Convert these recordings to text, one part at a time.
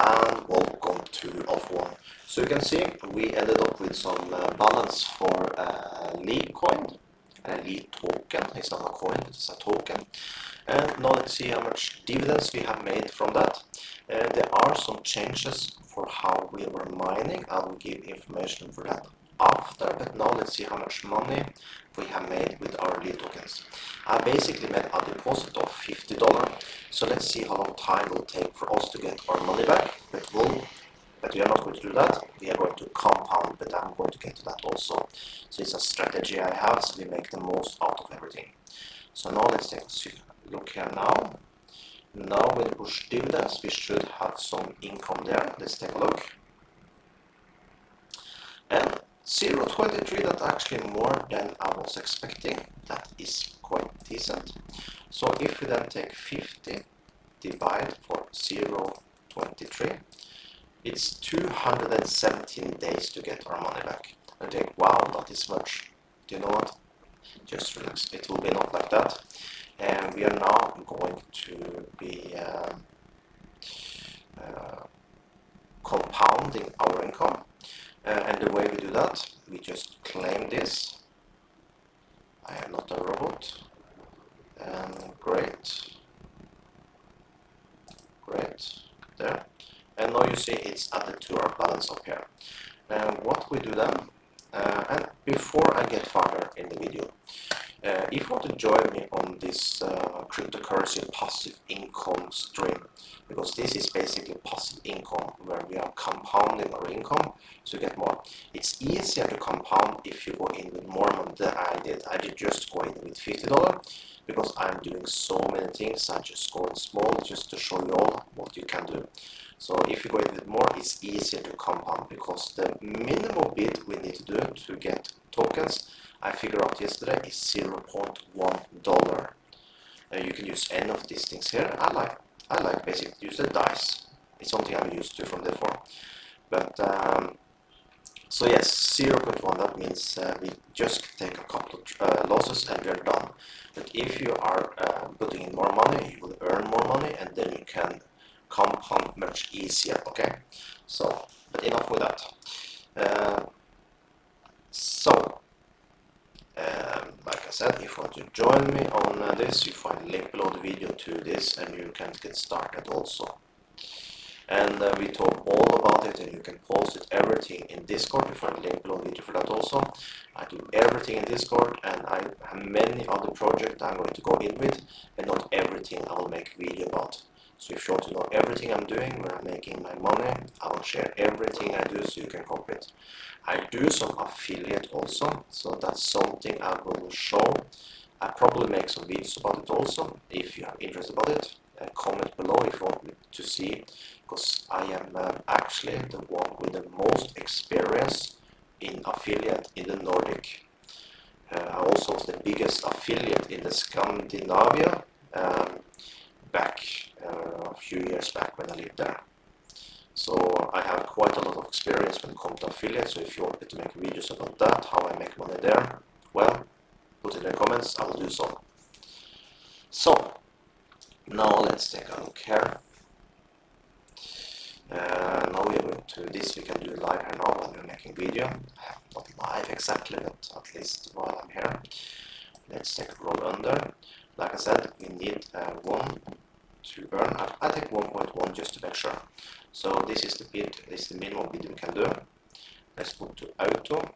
and welcome to Altcoins. So you can see we ended up with some balance for Leeb coin, Leeb token. It's not a coin, but it's a token. And now let's see how much dividends we have made from that. There are some changes for how we were mining. I will give information for that after, but now let's see how much money we have made with our Leeb tokens. I basically made a deposit of $50, so let's see how long time it will take for us to get our money back. But we are not going to do that. We are going to compound, but I'm going to get to that also. So it's a strategy I have, so we make the most out of everything. So now let's take a look here now. Now with push dividends, we should have some income there. Let's take a look. And 0.23, that's actually more than I was expecting. That is quite decent. So if we then take 50 divide for 0.23, it's 217 days to get our money back. And think, wow, that is much. Do you know what? Just relax, it will be not like that. And we are now going to be compounding our income. And the way we do that, we just claim this. I am not a robot. Great. There. And now you see it's added to our balance up here. What we do then, and before I get further in the video, if you want to join me on this cryptocurrency passive income stream, because this is basically passive income where we are compounding our income to get more. It's easier to compound if you go in with more money than I did. I did just go in with $50 because I'm doing so many things. I just go in small just to show you all what you can do. So if you go in with more, it's easier to compound because the minimum bid we need to do to get tokens, I figured out yesterday, is $0.1. You can use any of these things here. I like basically use the dice. It's something I'm used to from before. But so yes, 0.1, that means we just take a couple of losses and we're done. But if you are putting in more money, you will earn more money and then you can compound much easier, okay? So, but enough with that. Like I said, if you want to join me on this, you find a link below the video to this and you can get started also. And we talk all about it and you can post it, everything in Discord. You find a link below the video for that also. I do everything in Discord and I have many other projects I'm going to go in with, and not everything I will make a video about. So if you want to know everything I'm doing, where I'm making my money, I will share everything I do so you can copy it. I do some affiliate also, so that's something I will show. I probably make some videos about it also, if you are interested about it. Comment below if you want me to see, because I am actually the one with the most experience in affiliate in the Nordic. I also was the biggest affiliate in the Scandinavia back a few years back when I lived there. So I have quite a lot of experience when it comes to affiliate, so if you want me to make videos about that, how I make money there, well, put it in the comments, I will do so. So, now let's take a look here. Now we are going to this, we can do live here now when we're making video. Not live exactly, but at least while I'm here. Let's take a roll under. Like I said, we need 1 to earn. I take 1.1 just to make sure. So this is the bid, this is the minimum bid we can do. Let's put to auto.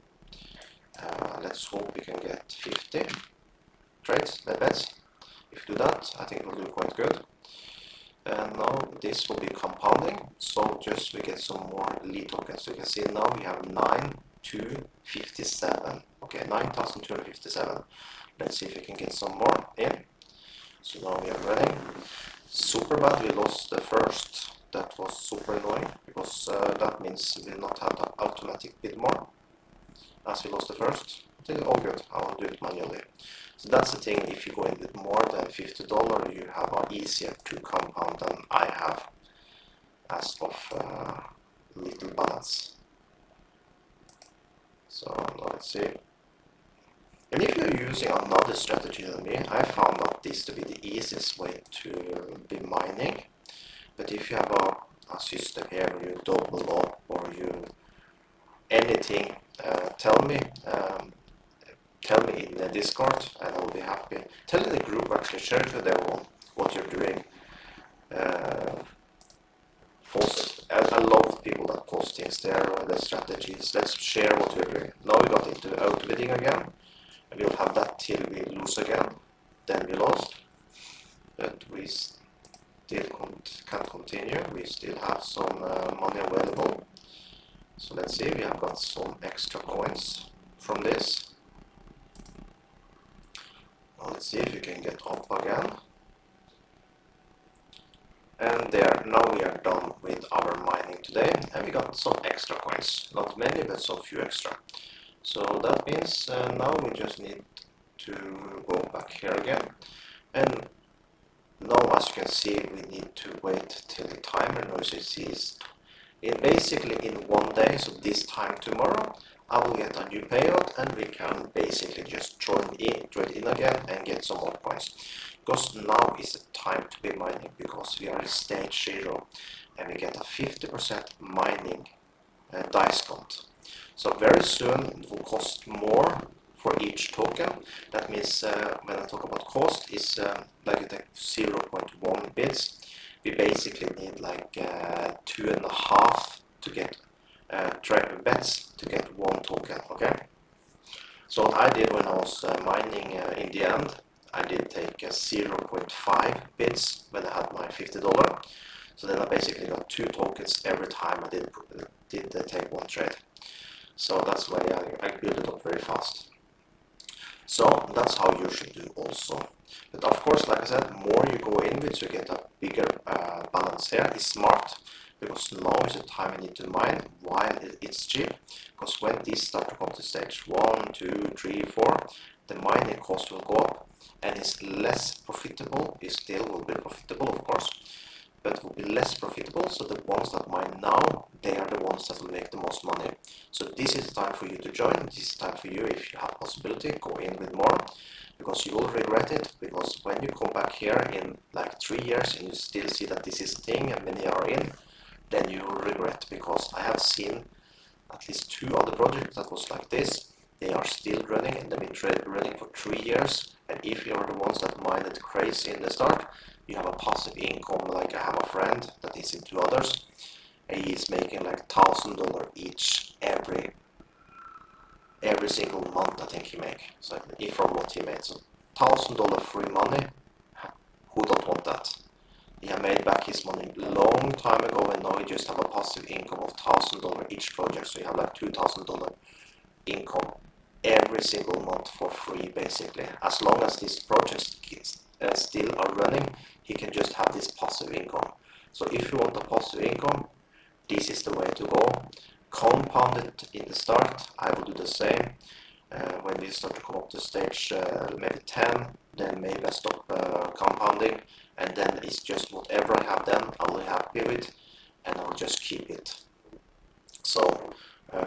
Let's hope we can get 50 trades, bets. If we do that, I think we'll do quite good. And now this will be compounding, so just we get some more Leeb tokens. So you can see now we have 9,257. Okay, 9,257. Let's see if we can get some more in. So now we are running. Super bad, we lost the first. That was super annoying, because that means we will not have the automatic bid more, as we lost the first. All good, I'll do it manually. So that's the thing, if you go in with more than $50, you have an easier to compound than I have, as of little balance. So let's see. And if you're using another strategy than me, I found out this to be the easiest way to be mining. But if you have a system here where you double up or you anything, tell me in the Discord, and I'll be happy. Tell in the group, actually share it with everyone what you're doing. Post. I love people that post things there, the strategies. Let's share what we're doing. Now we got into outbidding again, and we'll have that till we lose again. Then we lost, but we still can continue. We still have some money available. So let's see, we have got some extra coins from this. Now let's see if we can get up again. And there, now we are done with our mining today, and we got some extra coins. Not many, but some few extra. So that means now we just need to go back here again. And now, as you can see, we need to wait till the timer noise sees. Basically in one day, so this time tomorrow, I will get a new payout, and we can basically just trade in again and get some more coins. Because now is the time to be mining, because we are in stage 0 and we get a 50% mining dice count. So very soon it will cost more for each token. That means when I talk about cost, is like 0.1 bits. We basically need like 2.5 to get bets to get one token. Okay. So what I did when I was mining in the end, I did take 0.5 bits when I had my $50. So then I basically got 2 tokens every time I did take one trade. So that's why I built it up very fast. So that's how you should do also. But of course, like I said, more you go in with, you get a bigger balance here. It's smart, because now is the time you need to mine while it's cheap. Because when these start to come to stage 1, 2, 3, 4, the mining cost will go up, and it's less profitable. It still will be profitable, of course, but will be less profitable. So the ones that mine now, they are the ones that will make the most money. So this is the time for you to join. This is the time for you, if you have possibility, go in with more, because you will regret it. Because when you come back here in like 3 years and you still see that this is a thing and many are in, then you will regret. Because I have seen at least 2 other projects that was like this. They are still running, and they've been running for 3 years. And if you are the ones that mined crazy in the start, you have a passive income. Like I have a friend that is into others, and he's making like $1,000 each every single month. I think he make. So if from what he made, so $1,000 free money. Who don't want that? He had made back his money long time ago, and now he just have a passive income of $1,000 each project. So you have like $2,000 income every single month for free, basically. As long as these projects still are running, he can just have this passive income. So if you want a passive income, this is the way to go. Compound it in the start. I will do the same. When we start to come up to stage maybe 10, then maybe I stop compounding, and then it's just whatever I have then, I'll be happy with, and I'll just keep it. So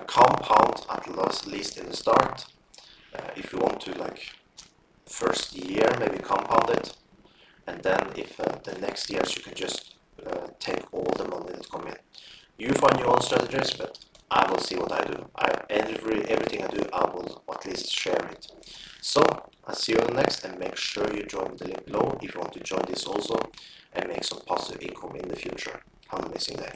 compound at least in the start. If you want to, like first year, maybe compound it, and then if the next years you can just take all the money that come in. You find your own strategies, but I will see what I do. Everything I do, I will at least share it. So I'll see you on the next, and make sure you join the link below if you want to join this also and make some passive income in the future. Have an amazing day.